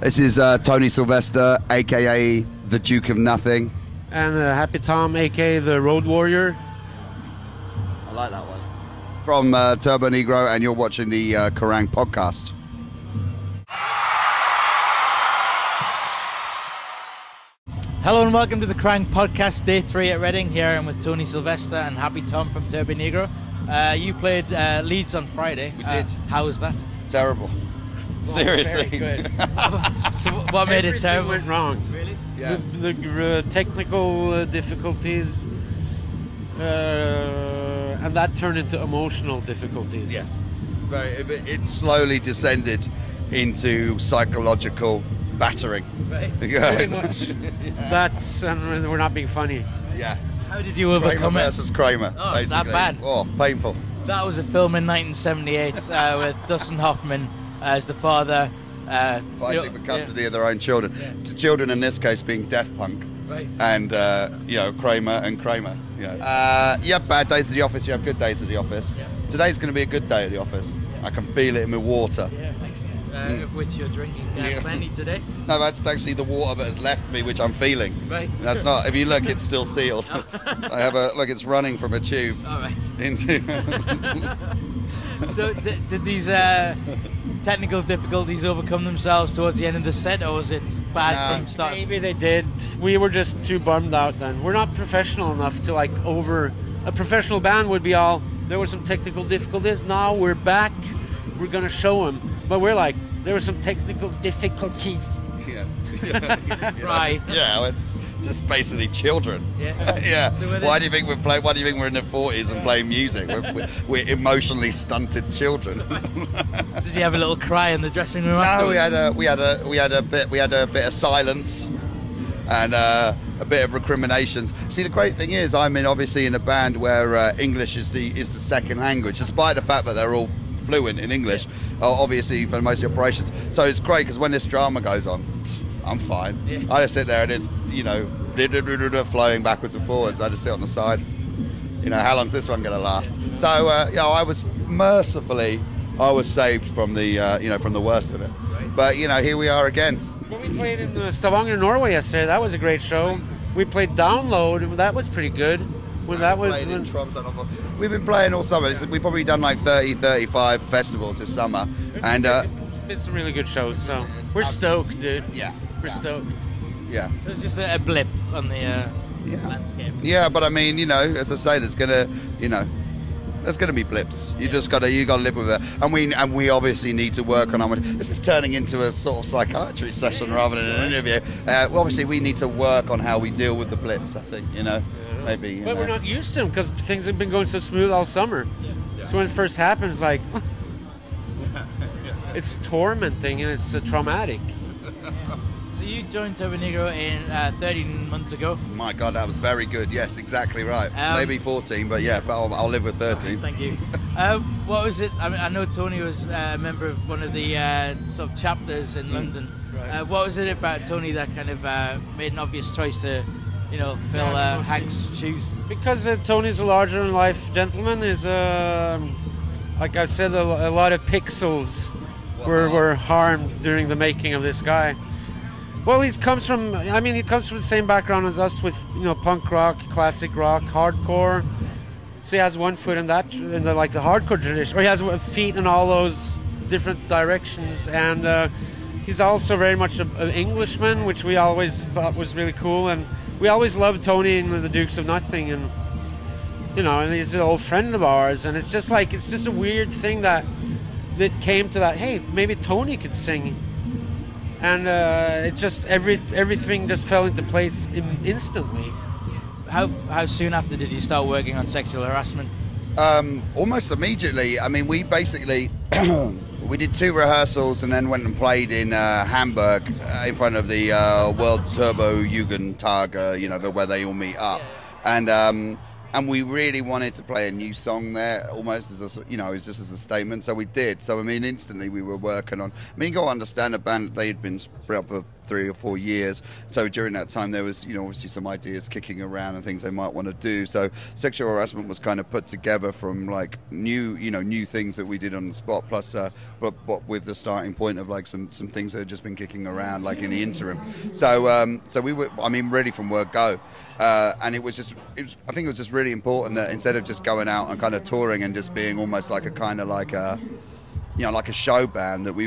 This is Tony Sylvester, aka the Duke of Nothing. And Happy Tom, aka the Road Warrior. I like that one. From Turbonegro, and you're watching the Kerrang podcast. Hello and welcome to the Kerrang podcast, day 3 at Reading. Here I'm with Tony Sylvester and Happy Tom from Turbonegro. You played Leeds on Friday. We did. How was that? Terrible. Seriously. Very good. So what made it terrible? Everything went wrong. Really? Yeah. The technical difficulties, and that turned into emotional difficulties. Yes. It slowly descended into psychological battering. Right. Pretty much. That's, and we're not being funny. Yeah. How did you overcome Kramer it? versus Kramer. Oh, basically. that bad? Oh, painful. That was a film in 1978 with Dustin Hoffman as the father. Fighting for custody of their own children. Yeah. To children in this case being Daft Punk. Right. And, Kramer and Kramer. Yeah. You have bad days at the office, you have good days at the office. Yeah. Today's going to be a good day at the office. Yeah. I can feel it in my water. Yeah, excellent. Of which you're drinking plenty today. No, that's actually the water that has left me, which I'm feeling. Right. That's not, if you look, it's still sealed. I have a, look, it's running from a tube All right. into... So did these technical difficulties overcome themselves towards the end of the set, or was it bad from start? Maybe they did. We were just too bummed out then. We're not professional enough to a professional band would be all, there were some technical difficulties, now we're back, we're going to show them. But we're like, there were some technical difficulties. Yeah. Right. Yeah, we're just basically children. Yeah. Yeah. So Why do you think Why do you think we're in the 40s and playing music? We're emotionally stunted children. Did you have a little cry in the dressing room? No, afterwards? we had a bit of silence and a bit of recriminations. See, the great thing is, I'm obviously in a band where English is the second language, despite the fact that they're all fluent in English, obviously for most of the operations. So it's great because when this drama goes on, I'm fine. Yeah. I just sit there and it's flowing backwards and forwards. I just sit on the side. How long's this one going to last? So I was saved from the worst of it. Right. But here we are again. When we played in Stavanger, Norway yesterday, that was a great show. We played Download, and that was pretty good. We've been playing all summer. We've probably done like 30, 35 festivals this summer, and it's been some really good shows. So we're stoked, dude. yeah, We're stoked. yeah, So it's just a blip on the landscape. yeah. But I mean, as I say, there's gonna be blips. You gotta live with it, and we obviously need to work on. This is turning into a sort of psychiatry session rather than an interview. Obviously, we need to work on how we deal with the blips. I think maybe. But we're not used to them because things have been going so smooth all summer. Yeah. So when it first happens, like, it's tormenting and it's traumatic. So you joined Turbonegro in 13 months ago. My God, that was very good. Yes, exactly right. Maybe 14, but yeah, but I'll live with 13. Thank you. What was it? I mean, I know Tony was a member of one of the sort of chapters in London. Right. What was it about Tony that kind of made an obvious choice to, fill Hank's shoes? Because Tony's a larger-than-life gentleman. Is like I said, a lot of pixels were harmed during the making of this guy. Well, he comes from the same background as us with, punk rock, classic rock, hardcore. So he has one foot in the hardcore tradition, or he has feet in all those different directions. And he's also very much an Englishman, which we always thought was really cool. And we always loved Tony and the Dukes of Nothing, and and he's an old friend of ours. And it's just a weird thing that came to that. Hey, maybe Tony could sing. And it just everything just fell into place instantly. How soon after did you start working on sexual harassment? Almost immediately. I mean, we basically we did 2 rehearsals and then went and played in Hamburg in front of the World Turbo Jugendtage, where they all meet up, and we really wanted to play a new song there, almost as just as a statement. So we did. So I mean, instantly we were working on. I mean, you got to understand a band. They had been split up for 3 or 4 years. So during that time, there was, obviously some ideas kicking around and things they might want to do. So sexual harassment was kind of put together from like new things that we did on the spot, plus but with the starting point of like some things that had just been kicking around like in the interim. So we were, ready from word go, and I think it was just really important that instead of just going out and kind of touring and just being almost like a kind of like a show band, that we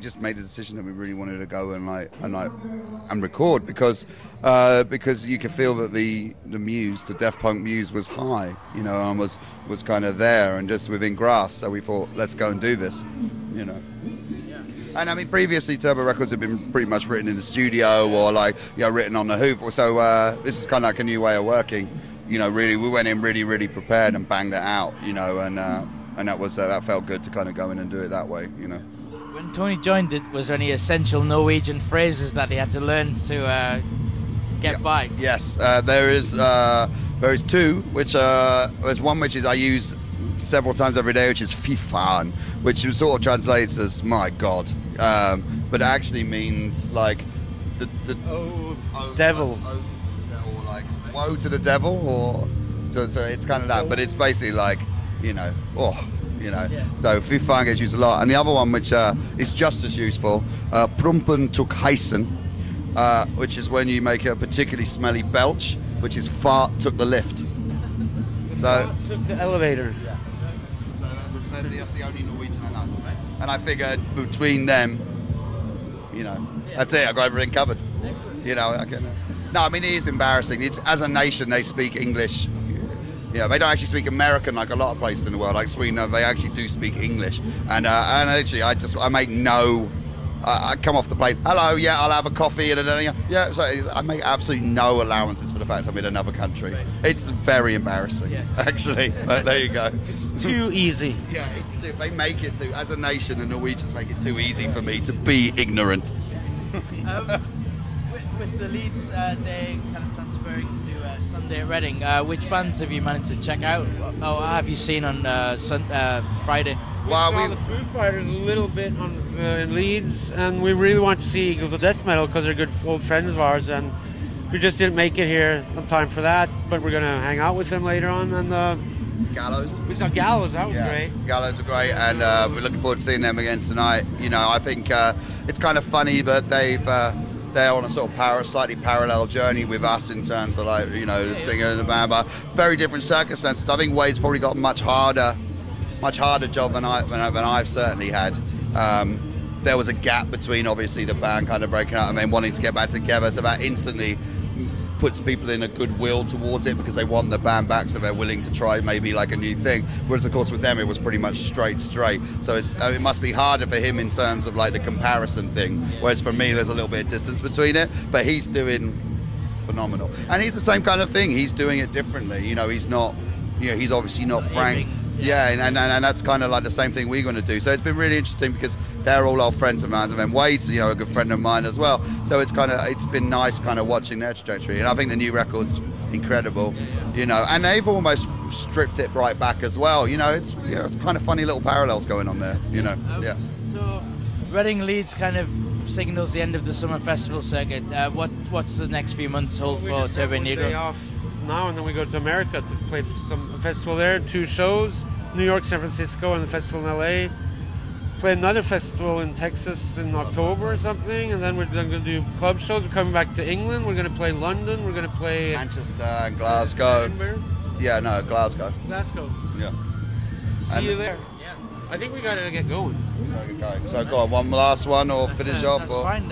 just made a decision that we really wanted to go and record because you could feel that the muse, the Def Punk muse, was high, and was kind of there and just within grasp. So we thought, let's go and do this, And previously Turbo records had been pretty much written in the studio or written on the hoop. So this is kind of like a new way of working. Really, we went in really prepared and banged it out. And that felt good to kind of go in and do it that way. When Tony joined it, was there any essential Norwegian phrases that he had to learn to get by? Yes, there is two, which there's one which is I use several times every day, which is fy fan, which sort of translates as my God, but it actually means like the devil, or like woe to the devil, or so it's kind of that, but it's basically like So fy fan gets used a lot, and the other one which is just as useful, prumpen tuk heisen, which is when you make a particularly smelly belch, which is fart took the lift. So took the elevator. Yeah. So that's the only Norwegian I know. And I figured between them, that's it. I got everything covered. Excellent. It is embarrassing. It's, as a nation, they speak English. They don't actually speak American like a lot of places in the world, like Sweden. They actually do speak English. And literally, I make I come off the plane. Hello, yeah, I'll have a coffee and yeah. So I make absolutely no allowances for the fact I'm in another country. Right. It's very embarrassing, actually. But there you go. Too easy. Yeah, they make it too. As a nation, the Norwegians make it too easy for me to be ignorant. With the Leeds day kind of transferring to Sunday at Reading, which bands have you managed to check out, or have you seen on Friday? We saw the Foo Fighters a little bit in Leeds, and we really want to see Eagles of Death Metal because they're good old friends of ours, and we just didn't make it here on time for that, but we're going to hang out with them later on. And Gallows. We saw Gallows, that was great. Gallows are great, and we're looking forward to seeing them again tonight. I think it's kind of funny that they're on a sort of slightly parallel journey with us in terms of the singer and the band, but very different circumstances. I think Wade's probably got a much harder job than I've certainly had. There was a gap between obviously the band kind of breaking up and then wanting to get back together, so that instantly puts people in a goodwill towards it because they want the band back, so they're willing to try maybe like a new thing. Whereas of course with them it was pretty much straight. So it must be harder for him in terms of like the comparison thing. Whereas for me there's a little bit of distance between it, but he's doing phenomenal, and he's the same kind of thing. He's doing it differently. He's not. He's obviously not Frank. Yeah, and that's kind of like the same thing we're going to do. So it's been really interesting because they're all old friends of mine, and then Wade's a good friend of mine as well. So it's been nice kind of watching their trajectory, and I think the new record's incredible, and they've almost stripped it right back as well. It's kind of funny little parallels going on there. Yeah. So Reading Leeds kind of signals the end of the summer festival circuit. What's the next few months hold for Turbonegro? Off now, and then we go to America to play a festival there, 2 shows, New York, San Francisco, and the festival in LA. Play another festival in Texas in October or something, and then we're going to do club shows. We're coming back to England. We're going to play London. We're going to play Manchester and Glasgow. Edinburgh. Yeah, no, Glasgow. Yeah. See you there. Yeah. I think we got to get going. So go on, one last one or finish off? That's fine.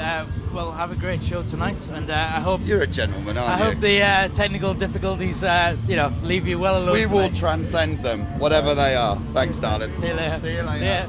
Well, have a great show tonight, and I hope you're a gentleman, aren't you? I hope the technical difficulties, leave you well alone. We will transcend them, whatever they are. Thanks, darling. See you later. See you later. Yeah.